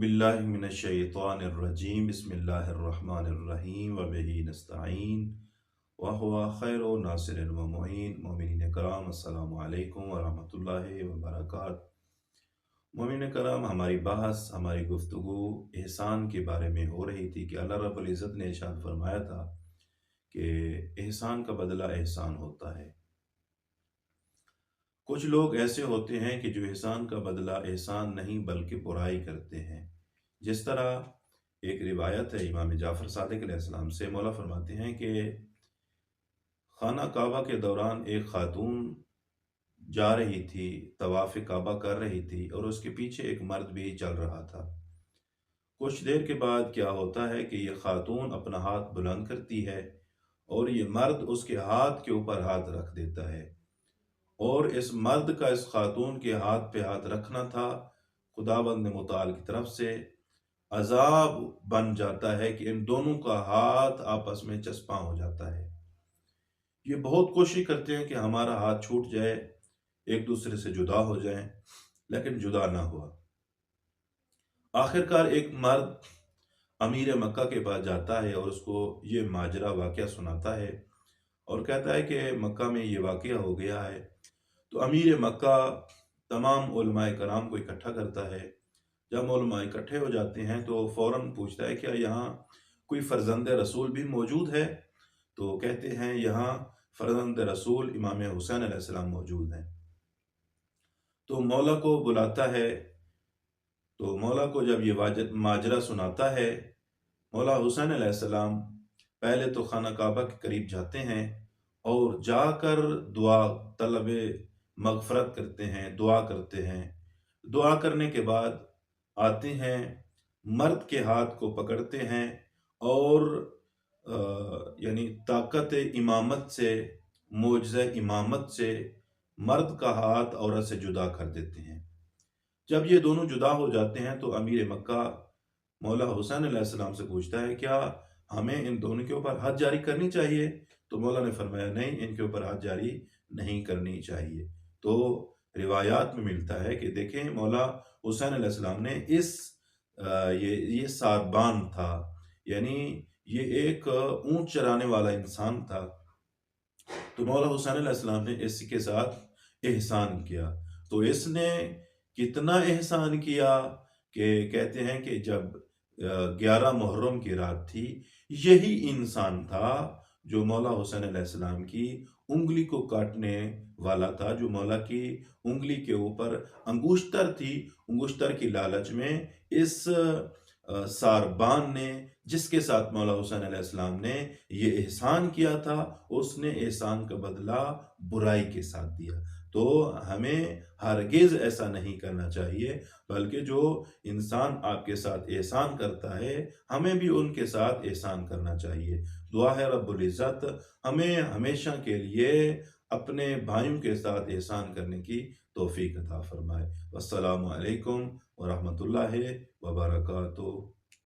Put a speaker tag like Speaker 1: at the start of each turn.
Speaker 1: बिल्लाहि मिनश्शैतानिर्रजीम बिस्मिल्लाहिर्रहमानिर्रहीम व बिही नस्तईन व हुवा खैरु नासिरिन व मुईन। मोमिनीन कराम अस्सलामु अलैकुम व रहमतुल्लाहि व बरकातहू। मोमिनीन कराम, हमारी बहस, हमारी गुफ्तगू एहसान के बारे में हो रही थी कि अल्लाह रब्बुल इज़्ज़त ने इरशाद फरमाया था कि एहसान का बदला एहसान होता है। कुछ लोग ऐसे होते हैं कि जो एहसान का बदला एहसान नहीं बल्कि बुराई करते हैं। जिस तरह एक रिवायत है इमाम जाफ़र सादिक अलैहिस्सलाम से, मौला फरमाते हैं कि खाना काबा के दौरान एक खातून जा रही थी, तवाफ़ काबा कर रही थी और उसके पीछे एक मर्द भी चल रहा था। कुछ देर के बाद क्या होता है कि ये खातून अपना हाथ बुलंद करती है और ये मर्द उसके हाथ के ऊपर हाथ रख देता है, और इस मर्द का इस खातून के हाथ पे हाथ रखना था खुदाबंद मुताल की तरफ से अजाब बन जाता है कि इन दोनों का हाथ आपस में चस्पा हो जाता है। ये बहुत कोशिश करते हैं कि हमारा हाथ छूट जाए, एक दूसरे से जुदा हो जाएं, लेकिन जुदा ना हुआ। आखिरकार एक मर्द अमीर मक्का के पास जाता है और उसको ये माजरा वाक़या सुनाता है और कहता है कि मक्का में ये वाक़या हो गया है। तो अमीर मक्का तमाम उलमाए कराम को इकट्ठा करता है। जब उलमा इकट्ठे हो जाते हैं तो फ़ौरन पूछता है, क्या यहाँ कोई फ़र्जंद रसूल भी मौजूद है? तो कहते हैं, यहाँ फ़र्जंद रसूल इमाम हुसैन अलैहिस्सलाम मौजूद हैं। तो मौला को बुलाता है। तो मौला को जब ये माजरा सुनाता है, मौला हुसैन अलैहिस्सलाम पहले तो खाना काबा के करीब जाते हैं और जाकर दुआ तलब मगफ़रत करते हैं, दुआ करते हैं। दुआ करने के बाद आते हैं, मर्द के हाथ को पकड़ते हैं और यानी ताकत इमामत से, मोजज़ा इमामत से मर्द का हाथ औरत से जुदा कर देते हैं। जब ये दोनों जुदा हो जाते हैं तो अमीर मक्का मौला हुसैन अलैहिस्सलाम से पूछता है, क्या हमें इन दोनों के ऊपर हद जारी करनी चाहिए? तो मौला ने फरमाया, नहीं, इनके ऊपर हद जारी नहीं करनी चाहिए। तो रिवायात में मिलता है कि देखें, मौला हुसैन अलैहिस्सलाम ने ये सारबान था, यानी ये एक ऊंट चराने वाला इंसान था। तो मौला हुसैन अलैहिस्सलाम ने इसके साथ एहसान किया। तो इसने कितना एहसान किया कि कहते हैं कि जब 11 मुहर्रम की रात थी, यही इंसान था जो मौला हुसैन अलैहिस्सलाम की उंगली को काटने वाला था, जो मौला की उंगली के ऊपर अंगूष्तर थी। अंगूष्तर की लालच में इस सारबान ने, जिसके साथ मौला हुसैन अलैहिस्सलाम ने ये एहसान किया था, उसने एहसान का बदला बुराई के साथ दिया। तो हमें हरगिज़ ऐसा नहीं करना चाहिए, बल्कि जो इंसान आपके साथ एहसान करता है, हमें भी उनके साथ एहसान करना चाहिए। दुआ है रब्बुल इज़्ज़त हमें हमेशा के लिए अपने भाइयों के साथ एहसान करने की तौफ़ीक अता फ़रमाए। वस्सलामु अलैकुम व रहमतुल्लाहि व बरकातुहू।